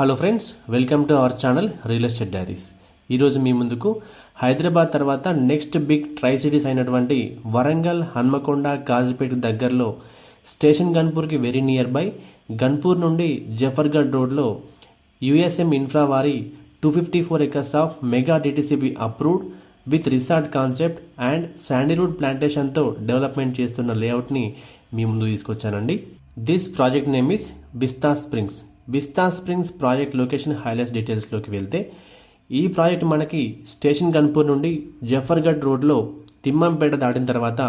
Hello friends, welcome to our channel real estate diaries. ఈరోజు మీ ముందుకు హైదరాబాద్ తర్వాత నెక్స్ట్ బిగ్ ట్రై సిటీస్ అయినటువంటి వరంగల్, హన్మకొండ, కాజీపేట దగ్గరలో స్టేషన్ గన్పూర్కి వెరీ నియర్ బై గన్పూర్ నుండి జఫర్గఢ్ రోడ్లో యుఎస్ఎం ఇన్ఫ్రా వారి 254 acres of mega DTCP approved with resort concept and sandalwood ప్లాంటేషన్తో డెవలప్మెంట్ చేస్తున్న లేఅవుట్ని మీ ముందు తీసుకొచ్చానండి. This project name is Vista Springs project location highlights డీటెయిల్స్లోకి వెళ్తే ఈ ప్రాజెక్ట్ మనకి స్టేషన్ గన్పూర్ నుండి జఫర్గఢ్ రోడ్లో తిమ్మంపేట దాటిన తర్వాత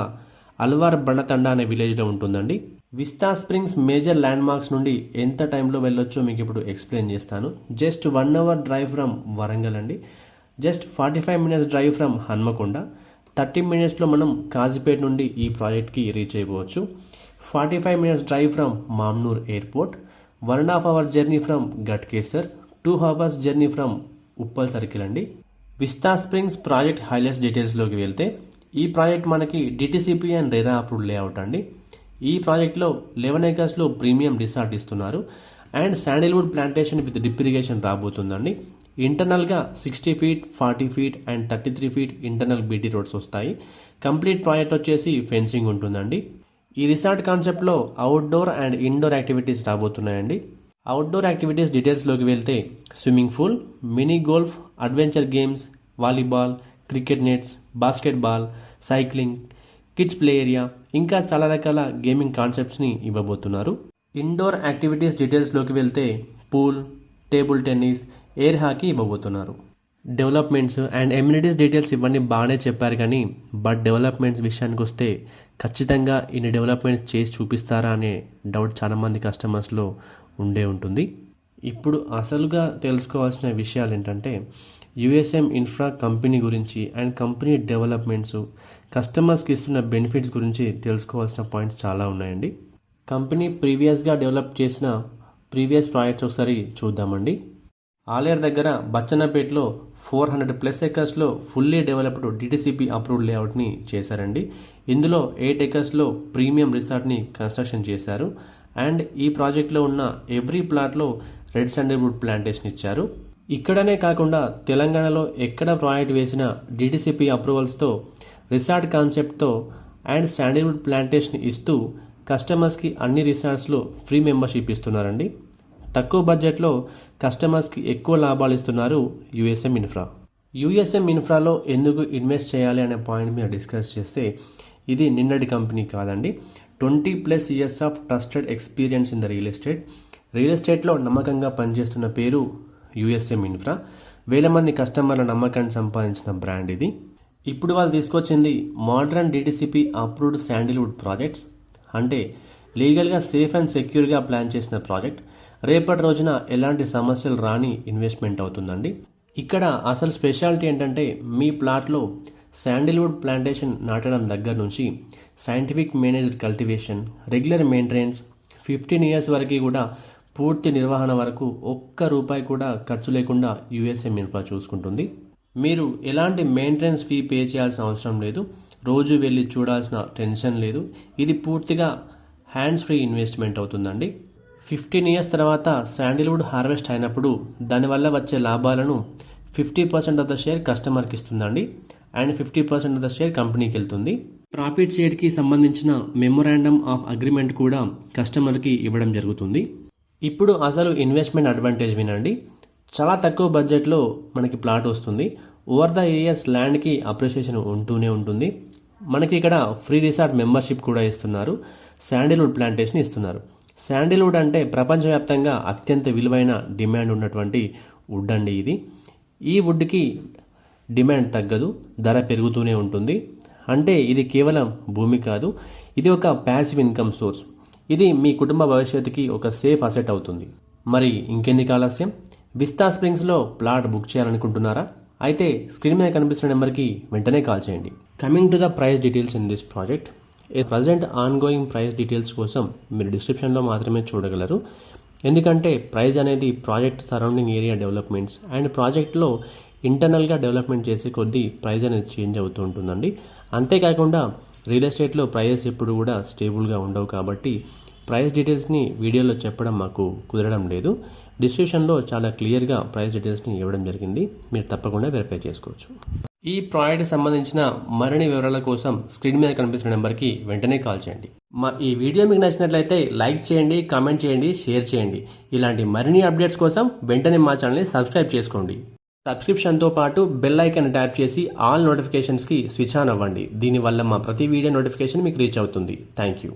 అల్వార్ బండతండ అనే విలేజ్లో ఉంటుందండి. Vista Springs major landmarks నుండి ఎంత టైంలో వెళ్ళొచ్చో మీకు ఇప్పుడు ఎక్స్ప్లెయిన్ చేస్తాను. Just 1 hour drive from Warangal అండి, just 45 minutes drive from Hanamkonda, 30 minutesలో మనం కాజీపేట నుండి ఈ ప్రాజెక్ట్కి రీచ్ అయిపోవచ్చు. 45 minutes drive from Mamnoor airport, 1.5 hour journey from Ghatkesar, 2 hours journey from Uppal circle అండి. విస్తా స్ప్రింగ్స్ ప్రాజెక్ట్ హైలైట్స్ డీటెయిల్స్లోకి వెళ్తే ఈ ప్రాజెక్ట్ మనకి DTCP and RERA approved layout అండి. ఈ ప్రాజెక్ట్లో 11 acresలో ప్రీమియం రిసార్ట్ ఇస్తున్నారు and sandalwood plantation with drip irrigation రాబోతుందండి. ఇంటర్నల్గా 60 feet, 40 feet and 33 feet internal BT roads వస్తాయి. కంప్లీట్ ప్రాజెక్ట్ వచ్చేసి ఫెన్సింగ్ ఉంటుందండి. ఈ రిసార్ట్ కాన్సెప్ట్లో అవుట్డోర్ అండ్ ఇండోర్ యాక్టివిటీస్ రాబోతున్నాయండి. అవుట్డోర్ యాక్టివిటీస్ డీటెయిల్స్లోకి వెళ్తే swimming pool, mini golf, adventure games, volleyball, cricket nets, basketball, cycling, kids play area, ఇంకా చాలా రకాల గేమింగ్ కాన్సెప్ట్స్ని ఇవ్వబోతున్నారు. ఇండోర్ యాక్టివిటీస్ డీటెయిల్స్లోకి వెళ్తే pool, table tennis, air hockey ఇవ్వబోతున్నారు. డెవలప్మెంట్స్ అండ్ ఎమ్యూనిటీస్ డీటెయిల్స్ ఇవన్నీ బాగానే చెప్పారు, కానీ బట్ డెవలప్మెంట్స్ విషయానికి వస్తే ఖచ్చితంగా ఇన్ని డెవలప్మెంట్స్ చేసి చూపిస్తారా అనే డౌట్ చాలామంది కస్టమర్స్లో ఉండే ఉంటుంది. ఇప్పుడు అసలుగా తెలుసుకోవాల్సిన విషయాలు ఏంటంటే యుఎస్ఎం ఇన్ఫ్రా కంపెనీ గురించి అండ్ కంపెనీ డెవలప్మెంట్స్, కస్టమర్స్కి ఇస్తున్న బెనిఫిట్స్ గురించి తెలుసుకోవాల్సిన పాయింట్స్ చాలా ఉన్నాయండి. కంపెనీ ప్రీవియస్గా డెవలప్ చేసిన ప్రీవియస్ ప్రాజెక్ట్స్ ఒకసారి చూద్దామండి. ఆలేరు దగ్గర బచ్చన్నపేటలో 400+ acresలో ఫుల్లీ డెవలప్డ్ డిటిసిపి అప్రూవ్డ్ లేఅవుట్ని చేశారండి. ఇందులో 8 acresలో ప్రీమియం రిసార్ట్ని కన్స్ట్రక్షన్ చేశారు అండ్ ఈ ప్రాజెక్ట్లో ఉన్న ఎవ్రీ ప్లాట్లో రెడ్ శాండిల్వుడ్ ప్లాంటేషన్ ఇచ్చారు. ఇక్కడనే కాకుండా తెలంగాణలో ఎక్కడ ప్రాజెక్ట్ వేసిన డిటిసిపి అప్రూవల్స్తో రిసార్ట్ కాన్సెప్ట్తో అండ్ శాండిల్వుడ్ ప్లాంటేషన్ ఇస్తూ కస్టమర్స్కి అన్ని రిసార్ట్స్లో ఫ్రీ మెంబర్షిప్ ఇస్తున్నారండి. తక్కువ బడ్జెట్లో కస్టమర్స్కి ఎక్కువ లాభాలు ఇస్తున్నారు యుఎస్ఎం ఇన్ఫ్రా. యుఎస్ఎం ఇన్ఫ్రాలో ఎందుకు ఇన్వెస్ట్ చేయాలి అనే పాయింట్ మీద డిస్కస్ చేస్తే ఇది నిన్నటి కంపెనీ కాదండి. 20+ years of trusted experience in the real ఎస్టేట్లో నమ్మకంగా పనిచేస్తున్న పేరు యుఎస్ఎం ఇన్ఫ్రా. 1000 మంది కస్టమర్ల నమ్మకాన్ని సంపాదించిన బ్రాండ్ ఇది. ఇప్పుడు వాళ్ళు తీసుకొచ్చింది modern DTCP approved Sandalwood projects, అంటే లీగల్గా సేఫ్ అండ్ సెక్యూర్గా ప్లాన్ చేసిన ప్రాజెక్ట్. రేపటి రోజున ఎలాంటి సమస్యలు రాని ఇన్వెస్ట్మెంట్ అవుతుందండి. ఇక్కడ అసలు స్పెషాలిటీ ఏంటంటే మీ ప్లాట్లో శాండిల్వుడ్ ప్లాంటేషన్ నాటడం దగ్గర నుంచి scientific managed cultivation, regular maintenance, 15 years వరకు కూడా పూర్తి నిర్వహణ వరకు ఒక్క రూపాయి కూడా ఖర్చు లేకుండా యుఎస్ఎం ఇన్ఫ్రా చూసుకుంటుంది. మీరు ఎలాంటి మెయింటెనెన్స్ ఫీ పే చేయాల్సిన అవసరం లేదు, రోజు వెళ్ళి చూడాల్సిన టెన్షన్ లేదు. ఇది పూర్తిగా హ్యాండ్స్ ఫ్రీ ఇన్వెస్ట్మెంట్ అవుతుందండి. 15 years తర్వాత శాండిల్వుడ్ హార్వెస్ట్ అయినప్పుడు దానివల్ల వచ్చే లాభాలను 50% ఆఫ్ ద షేర్ కస్టమర్కి ఇస్తుందండి అండ్ 50% ఆఫ్ ద షేర్ కంపెనీకి వెళ్తుంది. ప్రాఫిట్ షేర్కి సంబంధించిన మెమొరాండమ్ ఆఫ్ అగ్రిమెంట్ కూడా కస్టమర్కి ఇవ్వడం జరుగుతుంది. ఇప్పుడు అసలు ఇన్వెస్ట్మెంట్ అడ్వాంటేజ్ వినండి. చాలా తక్కువ బడ్జెట్లో మనకి ప్లాట్ వస్తుంది. ఓవర్ ద ఇయర్స్ ల్యాండ్కి అప్రిషియేషన్ ఉంటూనే ఉంటుంది. మనకి ఇక్కడ ఫ్రీ రిసార్ట్ మెంబర్షిప్ కూడా ఇస్తున్నారు, శాండిల్వుడ్ ప్లాంటేషన్ ఇస్తున్నారు. శాండిల్వుడ్ అంటే ప్రపంచవ్యాప్తంగా అత్యంత విలువైన డిమాండ్ ఉన్నటువంటి వుడ్ అండి ఇది. ఈ వుడ్కి డిమాండ్ తగ్గదు, ధర పెరుగుతూనే ఉంటుంది. అంటే ఇది కేవలం భూమి కాదు, ఇది ఒక ప్యాసివ్ ఇన్కమ్ సోర్స్. ఇది మీ కుటుంబ భవిష్యత్తుకి ఒక సేఫ్ అసెట్ అవుతుంది. మరి ఇంకెందుకు ఆలస్యం, విస్తా స్ప్రింగ్స్లో ప్లాట్ బుక్ చేయాలనుకుంటున్నారా? అయితే స్క్రీన్ మీద కనిపిస్తున్న నెంబర్కి వెంటనే కాల్ చేయండి. Coming to the price details in this project. Present ongoing price details కోసం మీరు డిస్క్రిప్షన్లో మాత్రమే చూడగలరు. ఎందుకంటే ప్రైస్ అనేది project surrounding area developments and ప్రాజెక్ట్లో ఇంటర్నల్గా డెవలప్మెంట్ చేసే కొద్దీ ప్రైస్ అనేది చేంజ్ అవుతూ ఉంటుందండి. అంతేకాకుండా రియల్ ఎస్టేట్లో ప్రైజెస్ ఎప్పుడు కూడా స్టేబుల్గా ఉండవు, కాబట్టి ప్రైస్ డీటెయిల్స్ని వీడియోలో చెప్పడం మాకు కుదరడం లేదు. డిస్క్రిప్షన్లో చాలా క్లియర్గా ప్రైస్ డీటెయిల్స్ని ఇవ్వడం జరిగింది. మీరు తప్పకుండా వెరిఫై చేసుకోవచ్చు. ఈ ప్రాడక్ట్కి సంబంధించిన మరిన్ని వివరాల కోసం స్క్రీన్ మీద కనిపిస్తున్న నెంబర్కి వెంటనే కాల్ చేయండి. మా ఈ వీడియో మీకు నచ్చినట్లయితే లైక్ చేయండి, కామెంట్ చేయండి, షేర్ చేయండి. ఇలాంటి మరిన్ని అప్డేట్స్ కోసం వెంటనే మా ఛానల్ని సబ్స్క్రైబ్ చేసుకోండి. సబ్స్క్రిప్షన్తో పాటు బెల్ ఐకాన్ ట్యాప్ చేసి ఆల్ నోటిఫికేషన్స్కి స్విచ్ ఆన్ అవ్వండి. దీనివల్ల మా ప్రతి వీడియో నోటిఫికేషన్ మీకు రీచ్ అవుతుంది. Thank you.